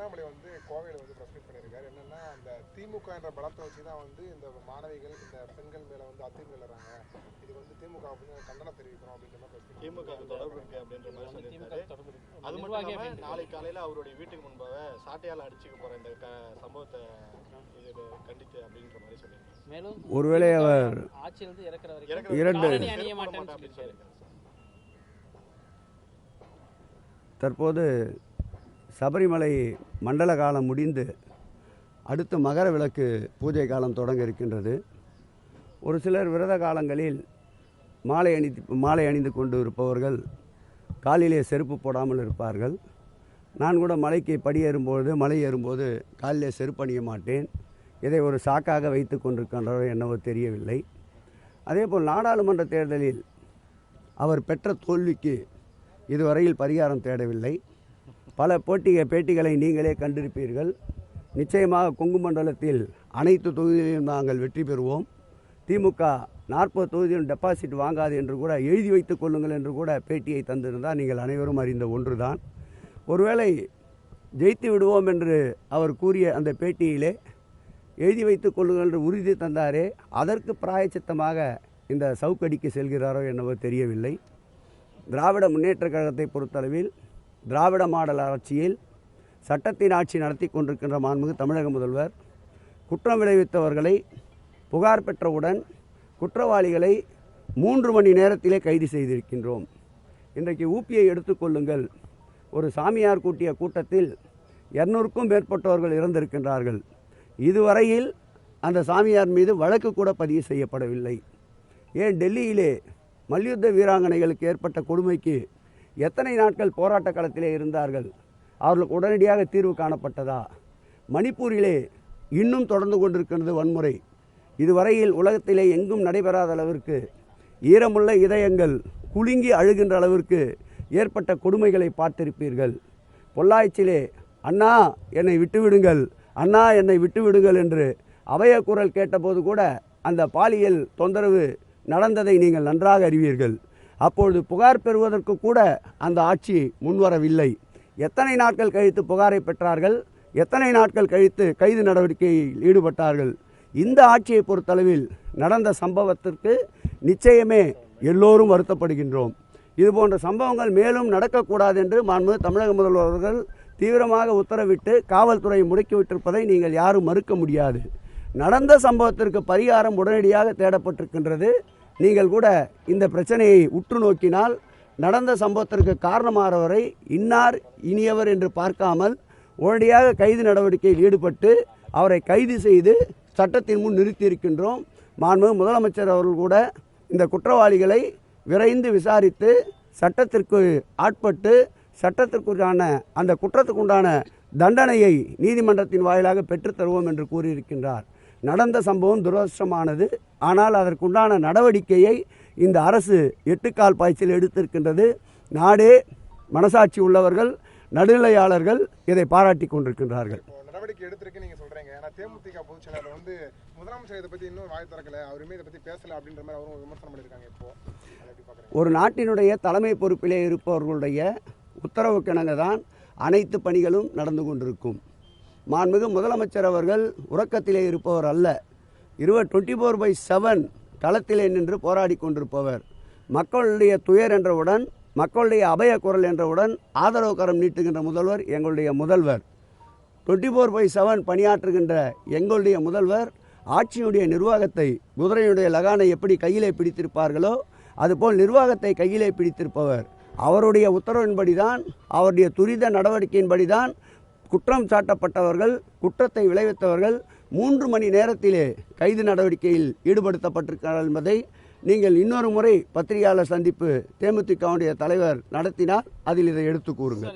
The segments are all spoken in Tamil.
அண்ணாமலை வந்து கோவையில் வந்து பிரஸ் மீட் பண்ணியிருக்காரு. என்னன்னா அந்த திமுக என்ற பலத்தை வச்சு தான் வந்து இந்த மாணவிகள் இந்த பெண்கள் மேல வந்து அத்துமீறாங்க. இது வந்து திமுக அப்படின்னு கண்டனம் தெரிவிக்கிறோம் அப்படின்ற மாதிரி திமுக தொடர்பு இருக்கு அப்படின்ற மாதிரி சொல்லியிருக்காரு. அது மட்டும் இல்லாம நாளை காலையில அவருடைய வீட்டுக்கு முன்பாக சாட்டையால் அடிச்சுக்க போற இந்த சம்பவத்தை கண்டித்து அப்படின்ற மாதிரி சொல்லியிருக்காரு. மேலும் ஒருவேளை அவர் ஆட்சியிலிருந்து இறக்குற வரைக்கும் தற்போது சபரிமலை மண்டல காலம் முடிந்து அடுத்து மகர விளக்கு பூஜை காலம் தொடங்க இருக்கின்றது. ஒரு சிலர் விரத காலங்களில் மாலை அணிந்து கொண்டு இருப்பவர்கள் காலிலே செருப்பு போடாமல் இருப்பார்கள். நான் கூட மலைக்கு மலை ஏறும்போது காலிலே செருப்பு அணிய மாட்டேன். இதை ஒரு சாக்காக வைத்து கொண்டிருக்கின்றோ என்னவோ தெரியவில்லை. அதேபோல் நாடாளுமன்ற தேர்தலில் அவர் பெற்ற தோல்விக்கு இதுவரையில் பரிகாரம் தேடவில்லை. பல பேட்டிகளை நீங்களே கண்டிருப்பீர்கள். நிச்சயமாக கொங்கு மண்டலத்தில் அனைத்து தொகுதிகளிலும் நாங்கள் வெற்றி பெறுவோம். திமுக 40 தொகுதியிலும் டெபாசிட் வாங்காது என்று கூட எழுதி வைத்துக் கொள்ளுங்கள் என்று கூட பேட்டியை தந்திருந்தால் நீங்கள் அனைவரும் அறிந்த ஒன்றுதான். ஒருவேளை ஜெயித்து விடுவோம் என்று அவர் கூறிய அந்த பேட்டியிலே எழுதி வைத்துக் கொள்ளுங்கள் என்று உறுதி தந்தாரே, அதற்கு பிராயச்சித்தமாக இந்த சவுக்கடிக்கு செல்கிறாரோ என்னவோ தெரியவில்லை. திராவிட முன்னேற்ற கழகத்தை பொறுத்தளவில் திராவிட மாடல் ஆட்சியில் சட்டத்தின் ஆட்சி நடத்தி கொண்டிருக்கின்ற மாண்புமிகு தமிழக முதல்வர் குற்றம் விளைவித்தவர்களை புகார் பெற்றவுடன் குற்றவாளிகளை 3 மணி நேரத்திலே கைது செய்திருக்கின்றோம். இன்றைக்கு ஊப்பியை எடுத்துக்கொள்ளுங்கள். ஒரு சாமியார் கூட்டிய கூட்டத்தில் 200க்கும் மேற்பட்டவர்கள் இறந்திருக்கின்றார்கள். இதுவரையில் அந்த சாமியார் மீது வழக்கு கூட பதிவு செய்யப்படவில்லை. ஏன் டெல்லியிலே மல்யுத்த வீராங்கனைகளுக்கு ஏற்பட்ட கொடுமைக்கு எத்தனை நாட்கள் போராட்ட களத்திலே இருந்தார்கள்? அவர்களுக்கு உடனடியாக தீர்வு காணப்பட்டதா? மணிப்பூரிலே இன்னும் தொடர்ந்து கொண்டிருக்கிறது வன்முறை. இதுவரையில் உலகத்திலே எங்கும் நடைபெறாத அளவிற்கு ஈரமுள்ள இதயங்கள் குலுங்கி அழுகின்ற அளவிற்கு ஏற்பட்ட கொடுமைகளை பார்த்திருப்பீர்கள். பொள்ளாச்சியிலே அண்ணா என்னை விட்டுவிடுங்கள், அண்ணா என்னை விட்டுவிடுங்கள் என்று அபய குரல் கேட்டபோது கூட அந்த பாலியல் தொந்தரவு நடந்ததை நீங்கள் நன்றாக அறிவீர்கள். அப்பொழுது புகார் பெறுவதற்கு கூட அந்த ஆட்சி முன்வரவில்லை. எத்தனை நாட்கள் கழித்து புகாரை பெற்றார்கள்? எத்தனை நாட்கள் கழித்து கைது நடவடிக்கையில் ஈடுபட்டார்கள்? இந்த ஆட்சியை பொறுத்தளவில் நடந்த சம்பவத்திற்கு நிச்சயமே எல்லோரும் வருத்தப்படுகின்றோம். இதுபோன்ற சம்பவங்கள் மேலும் நடக்கக்கூடாது என்று மாண்புமிகு தமிழக முதல்வர் அவர்கள் தீவிரமாக உத்தரவிட்டு காவல்துறையை முடக்கிவிட்டிருப்பதை நீங்கள் யாரும் மறுக்க முடியாது. நடந்த சம்பவத்திற்கு பரிகாரம் உடனடியாக தேடப்பட்டிருக்கின்றது. நீங்கள் கூட இந்த பிரச்சனையை உற்று நோக்கினால் நடந்த சம்பவத்திற்கு காரணமானவரை இன்னார் இனியவர் என்று பார்க்காமல் உடனடியாக கைது நடவடிக்கையில் ஈடுபட்டு அவரை கைது செய்து சட்டத்தின் முன் நிறுத்தியிருக்கின்றோம். மாண்புமிகு முதலமைச்சர் அவர்கள் கூட இந்த குற்றவாளிகளை விரைந்து விசாரித்து சட்டத்திற்கு ஆட்பட்டு சட்டத்திற்குண்டான அந்த குற்றத்துக்குண்டான தண்டனையை நீதிமன்றத்தின் வாயிலாக பெற்றுத்தருவோம் என்று கூறியிருக்கின்றார். நடந்த சம்பவம் துரதிர்ஷ்டமானது. ஆனால் அதற்குண்டான நடவடிக்கையை இந்த அரசு 8 கால் பாய்ச்சல் எடுத்திருக்கின்றது. நாடே மனசாட்சி உள்ளவர்கள், நடுநிலையாளர்கள் இதை பாராட்டி கொண்டிருக்கின்றார்கள். நடவடிக்கை எடுத்திருக்கு நீங்க சொல்றீங்க. ஆனா தேமுதிக பொதுச் செயலாளர் வந்து முதலமைச்சர் இதை பத்தி இன்னும் வாய் திறக்கல, அவருமே இதை பத்தி பேசல அப்படின்ற மாதிரி அவரும் விமர்சனம் பண்ணியிருக்காங்க. இப்போ ஒரு நாட்டினுடைய தலைமை பொறுப்பிலே இருப்பவர்களுடைய உத்தரவுக்கிணங்க தான் அனைத்து பணிகளும் நடந்து கொண்டிருக்கும். மாண்புமிகு முதலமைச்சர் அவர்கள் உறக்கத்திலே இருப்பவர் அல்ல. 24/7 களத்திலே நின்று போராடி கொண்டிருப்பவர். மக்களுடைய துயர் என்றவுடன், மக்களுடைய அபய குரல் என்றவுடன் ஆதரவு கரம் நீட்டுகின்ற முதல்வர் எங்களுடைய முதல்வர். 24/7 பணியாற்றுகின்ற எங்களுடைய முதல்வர் ஆட்சியுடைய நிர்வாகத்தை குதிரையுடைய லகானை எப்படி கையிலே பிடித்திருப்பார்களோ அதுபோல் நிர்வாகத்தை கையிலே பிடித்திருப்பவர். அவருடைய உத்தரவின்படிதான், அவருடைய துரித நடவடிக்கையின்படிதான் குற்றம் சாட்டப்பட்டவர்கள், குற்றத்தை விளைவித்தவர்கள் 3 மணி நேரத்திலே கைது நடவடிக்கையில் ஈடுபடுத்தப்பட்டிருக்கிறார்கள் என்பதை நீங்கள் இன்னொரு முறை பத்திரிகையாளர் சந்திப்பு தேமுதிகவுடைய தலைவர் நடத்தினார். அதில் இதை எடுத்து கூறுங்கள்.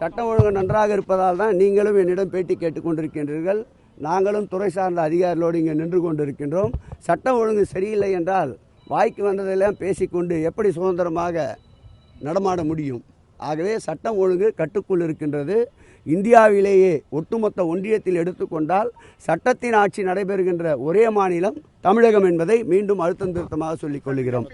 சட்டம் ஒழுங்கு நன்றாக இருப்பதால் தான் நீங்களும் என்னிடம் பேட்டி கேட்டுக்கொண்டிருக்கின்றீர்கள். நாங்களும் துறை சார்ந்த அதிகாரிகளோடு இங்கே நின்று கொண்டிருக்கின்றோம். சட்டம் ஒழுங்கு சரியில்லை என்றால் வாய்க்கு வந்ததெல்லாம் பேசிக்கொண்டு எப்படி சுதந்திரமாக நடமாட முடியும்? ஆகவே சட்டம் ஒழுங்கு கட்டுக்குள் இருக்கின்றது. இந்தியாவிலேயே ஒட்டுமொத்த ஒன்றியத்தில் எடுத்துக்கொண்டால் சட்டத்தின் ஆட்சி நடைபெறுகின்ற ஒரே மாநிலம் தமிழகம் என்பதை மீண்டும் அழுத்தம் திருத்தமாக சொல்லிக் கொள்கிறோம்.